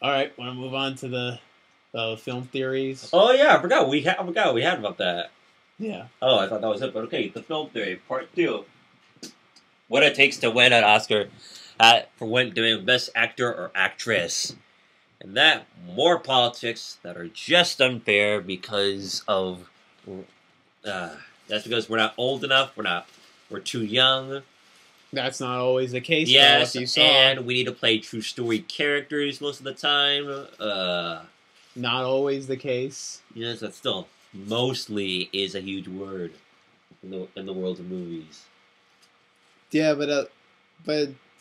All right, want to move on to the film theories? Oh yeah, I forgot we had about that. Yeah. Oh, I thought that was it, but okay. The film theory, part two. What it takes to win an Oscar for doing Best Actor or Actress, and that more politics that are just unfair because of that's because we're not old enough. We're too young. That's not always the case, Yes, though, if you saw. and we need to play true story characters most of the time. Not always the case. Yes, that still mostly is a huge word in the world of movies. Yeah, but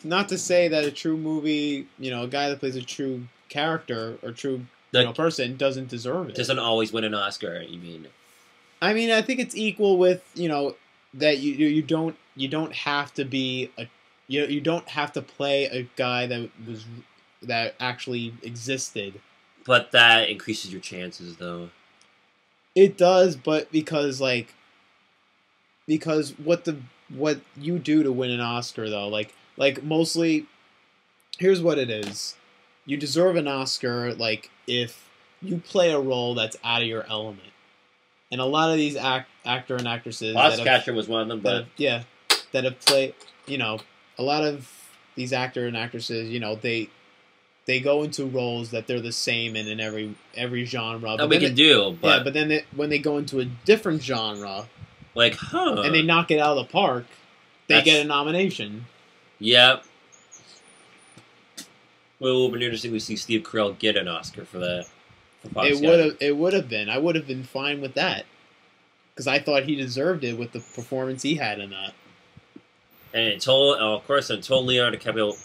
not to say that a true movie, a guy that plays a true character or true person doesn't deserve it. Doesn't always win an Oscar. You mean? I mean, I think it's equal with that you don't have to be you don't have to play a guy that actually existed. But that increases your chances, though. It does, but because what you do to win an Oscar, though, like mostly, here's what it is: you deserve an Oscar, if you play a role that's out of your element. And a lot of these actor and actresses, Oscar was one of them, but that have played, a lot of these actor and actresses, they go into roles that they're the same in every genre. That we can do, but but then when they go into a different genre, and they knock it out of the park, they get a nomination. Yep. Well, it would have been interesting to see Steve Carell get an Oscar for that. It would have been. I would have been fine with that because I thought he deserved it with the performance he had in that. And of course, until Leonardo DiCaprio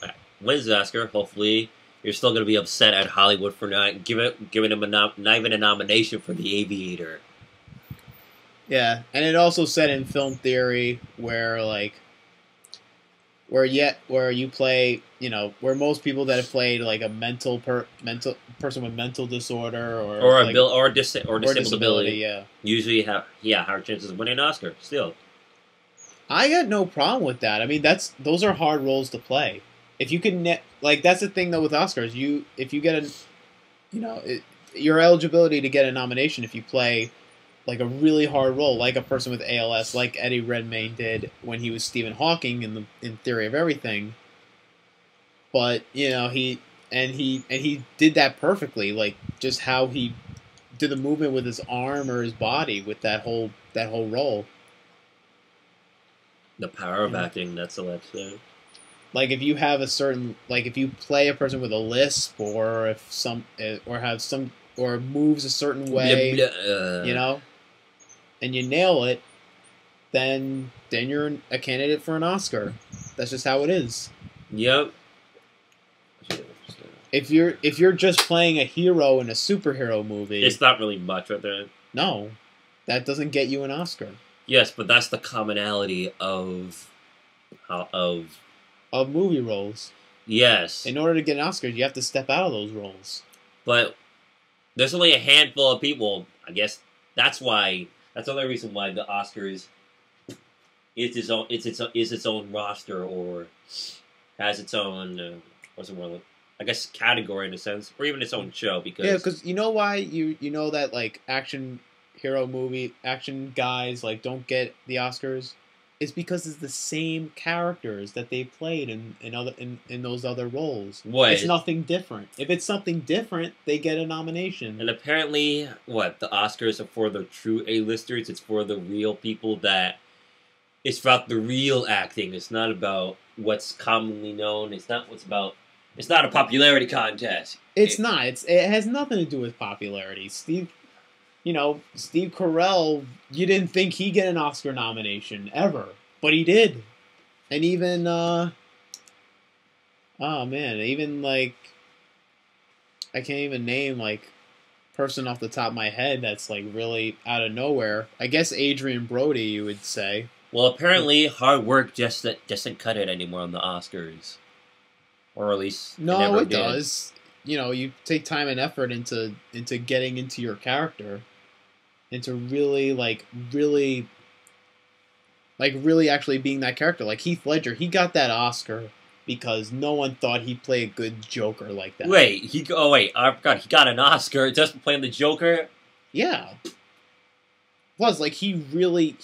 wins the Oscar, hopefully you're still going to be upset at Hollywood for not giving him not even a nomination for The Aviator. Yeah, and it also said in film theory where you play, where most people that have played like a mental person with mental disorder or disability, usually have higher chances of winning an Oscar. Still, I got no problem with that. I mean, those are hard roles to play. If you can that's the thing though with Oscars, if you get your eligibility to get a nomination if you play like a really hard role, like a person with ALS, like Eddie Redmayne did when he was Stephen Hawking in Theory of Everything. But he did that perfectly, like just how he did the movement with his arm or his body with that whole role. The power of acting, that's a let's say. Like if you have if you play a person with a lisp or or moves a certain way, and you nail it, then you're a candidate for an Oscar. That's just how it is. Yep. If you're just playing a hero in a superhero movie, it's not really much right there. No, that doesn't get you an Oscar. Yes, but that's the commonality of movie roles. Yes. In order to get an Oscar, you have to step out of those roles. But there's only a handful of people. I guess that's the only reason why the Oscars is its own roster or has its own I guess category in a sense, or even its own show. Because you know why you know that action guys don't get the Oscars. It's because it's the same characters that they played in those other roles. What? It's nothing different. If it's something different, they get a nomination. And apparently, the Oscars are for the true A-listers. It's for the real people it's about the real acting. It's not about what's commonly known. It's not a popularity contest. It's not. It has nothing to do with popularity. Steve Carell, you didn't think he'd get an Oscar nomination ever, but he did. And even, I can't even name person off the top of my head that's really out of nowhere. I guess Adrian Brody, you would say. Well, apparently hard work just doesn't cut it anymore on the Oscars, or at least no, it does. You take time and effort into getting into your character. Into really actually being that character. Like Heath Ledger, he got that Oscar because no one thought he'd play a good Joker like that. Wait, I forgot he got an Oscar just for playing the Joker. Yeah. Plus, like he really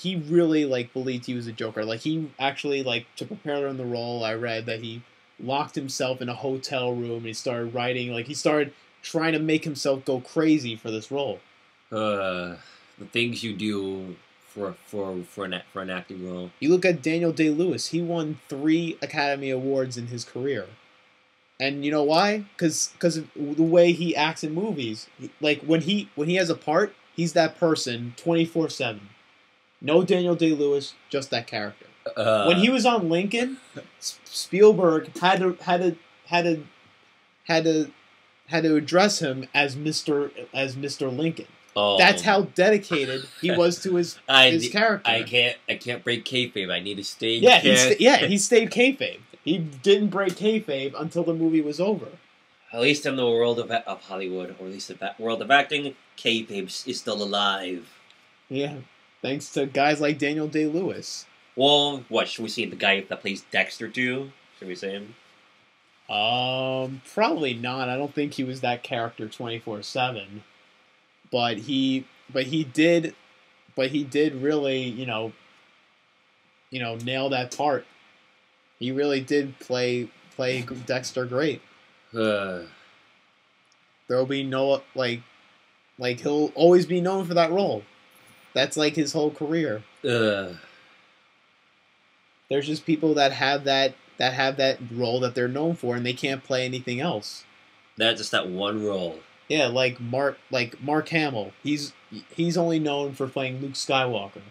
like believed he was a Joker. Like he actually like to prepare him the role. I read that he locked himself in a hotel room and he started writing. Like he started trying to make himself go crazy for this role. The things you do for an acting role. You look at Daniel Day-Lewis. He won 3 Academy Awards in his career, and you know why? Because of the way he acts in movies. Like when he has a part, he's that person 24/7. No Daniel Day-Lewis, just that character. When he was on Lincoln, Spielberg had to address him as Mr. Lincoln. Oh, That's how dedicated he was to his character. I can't break kayfabe. I need to stay. He stayed kayfabe. He didn't break kayfabe until the movie was over. At least in the world of Hollywood, or at least the world of acting, kayfabe is still alive. Yeah, thanks to guys like Daniel Day-Lewis. Well, what should we see? The guy that plays Dexter too? Should we say him? Probably not. I don't think he was that character 24/7. But he did really, nail that part. He really did play Dexter great. There'll be no like he'll always be known for that role. That's like his whole career. There's just people that have that role that they're known for, and they can't play anything else. That's just that one role. Yeah, like Mark Hamill. He's only known for playing Luke Skywalker,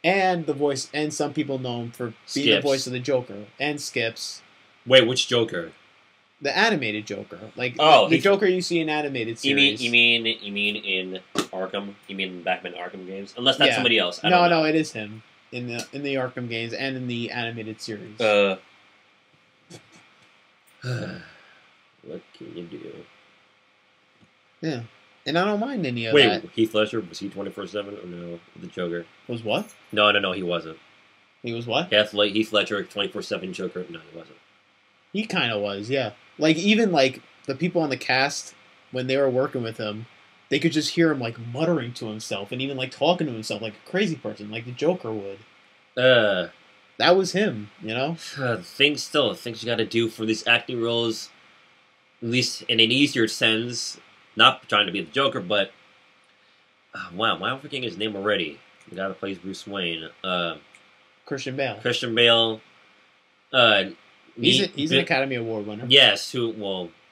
and the voice. And some people know him for being the voice of the Joker and Skips. Wait, which Joker? The animated Joker, like the Joker you see in animated series. You mean in Arkham? You mean Batman Arkham games? Unless that's somebody else. No, it is him in the Arkham games and in the animated series. What can you do? Yeah, and I don't mind any of that. Wait, Heath Ledger, was he 24/7 or no? The Joker was what? No, he wasn't. He was what? Heath Ledger, 24/7 Joker. No, he wasn't. He kind of was, yeah. Like even like the people on the cast when they were working with him, they could just hear him like muttering to himself and even like talking to himself like a crazy person, like the Joker would. That was him, you know. Things you got to do for these acting roles, at least in an easier sense. Not trying to be the Joker, but wow, why am I forgetting his name already? The guy that plays Bruce Wayne, Christian Bale. Christian Bale. He's an Academy Award winner. Yes, he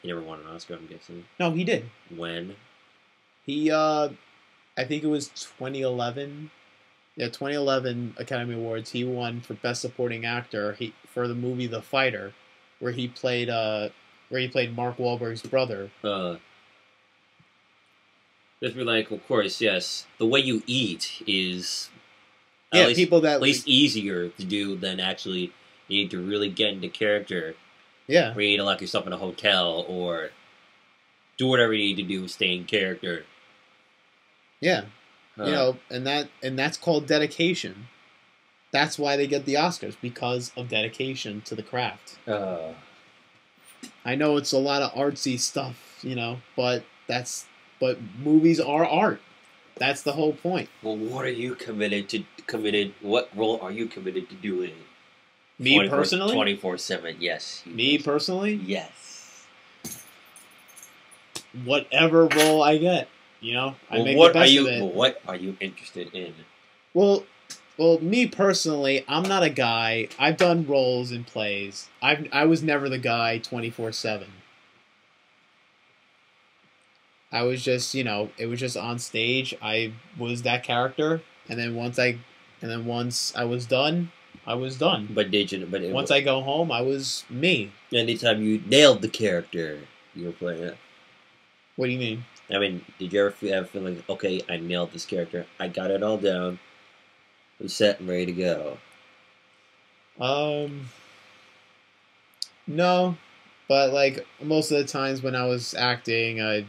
never won an Oscar, I'm guessing. No, he did. When? He, I think it was 2011. Yeah, 2011 Academy Awards. He won for Best Supporting Actor for the movie The Fighter, where he played Mark Wahlberg's brother. Just be like, of course, yes. The way you eat is at least easier to do than actually you need to really get into character. Yeah. Where you need to lock yourself in a hotel or do whatever you need to do to stay in character. Yeah. And that's called dedication. That's why they get the Oscars, because of dedication to the craft. I know it's a lot of artsy stuff, but movies are art. That's the whole point. Well, what are you what role are you committed to doing? Me personally? 24/7, yes. Me personally? Yes. Whatever role I get, I make the best of it. What are you interested in? Well, me personally, I'm not a guy. I've done roles in plays. I was never the guy 24/7. I was just, it was just on stage. I was that character, and then once I was done, I was done. Once I go home, I was me. Anytime you nailed the character you were playing it. What do you mean? I mean, did you ever feel like, okay, I nailed this character. I got it all down. I'm set and ready to go. No, but like most of the times when I was acting, I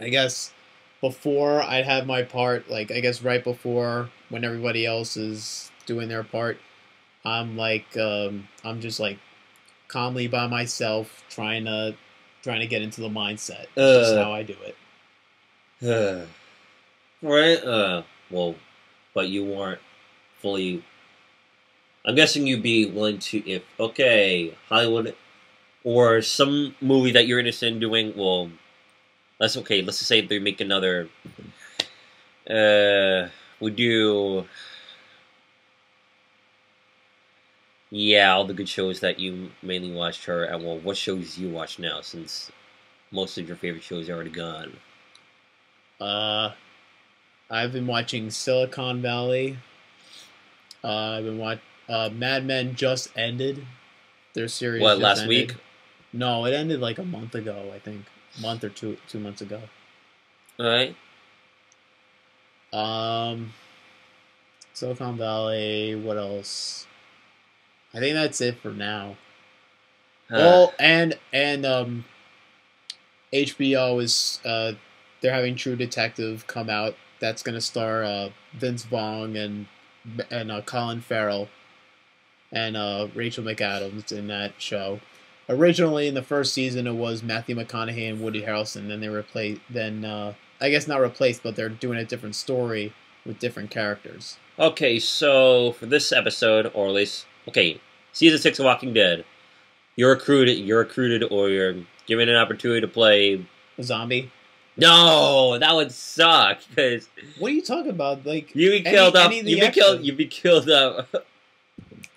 guess before I'd have my part, like I guess right before when everybody else is doing their part, I'm like I'm just like calmly by myself, trying to get into the mindset. That's how I do it. Right? Well, but you weren't fully. I'm guessing you'd be willing to, if Hollywood or some movie that you're interested in doing. Well, let's just say they make another. We do. Yeah, all the good shows that you mainly watched her. And well, what shows do you watch now? Since most of your favorite shows are already gone. I've been watching Silicon Valley. I've been watching. Mad Men just ended. Their series. What, just last ended. week? No, it ended like a month ago. I think a month or 2 months ago. All right. Silicon Valley. What else? I think that's it for now. Well, and HBO is they're having True Detective come out. That's gonna star Vince Vaughn and Colin Farrell and Rachel McAdams in that show. Originally, in the first season, it was Matthew McConaughey and Woody Harrelson. Then they replaced. I guess not replaced, but they're doing a different story with different characters. Okay, so for this episode, or at least season 6 of Walking Dead, you're recruited, or you're given an opportunity to play A zombie. No, that would suck. Because what are you talking about? Like you'd be killed up. You'd be killed up.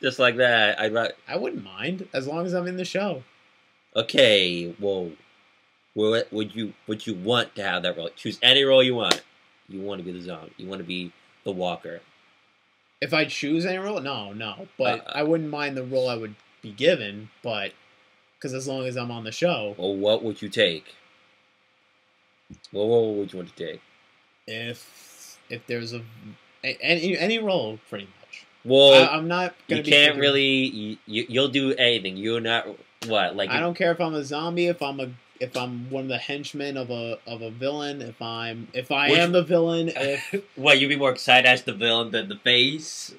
Just like that. I wouldn't mind as long as I'm in the show. Okay, well, would you want to have that role? Choose any role you want. You want to be the zombie. You want to be the walker. If I choose any role, no. But I wouldn't mind the role I would be given. But because as long as I'm on the show. Well, what would you take? What role would you want to take? If there's any role, pretty much. Well, I'm not gonna. You can't really. You'll do anything. You're not what like. I don't care if I'm a zombie. If I'm one of the henchmen of a villain. If I am the villain. What, you'd be more excited as the villain than the face?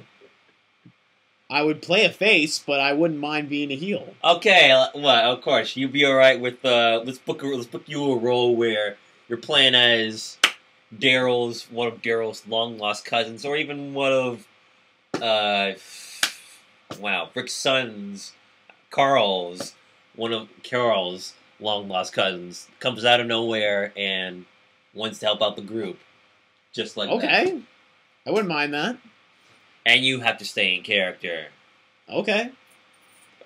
I would play a face, but I wouldn't mind being a heel. Okay, well, of course you'd be all right with. Let's book you a role where you're playing as one of Daryl's long lost cousins, or even one of Rick's sons, one of Carl's long lost cousins, comes out of nowhere and wants to help out the group, just like that. I wouldn't mind that. And you have to stay in character. Okay.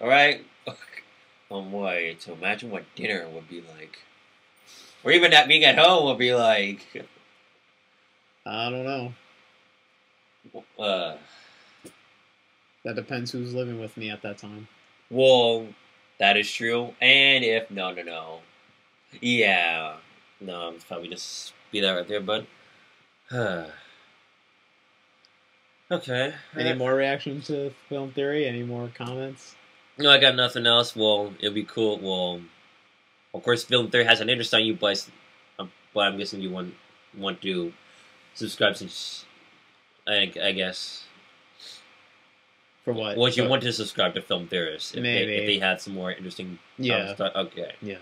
All right. Oh boy! So imagine what dinner would be like. Or even that being at home would be like. I don't know. That depends who's living with me at that time. Well, that is true. And if no. Yeah. No, I'm probably just be that right there, bud. Okay. Any more reactions to Film Theory? Any more comments? No, I got nothing else. Well, it'll be cool. Well, of course, Film Theory has an interest on you, but I'm guessing you want to subscribe since I guess. For what? Would you want to subscribe to Film Theorists if Maybe if they had some more interesting stuff? Okay. Yeah.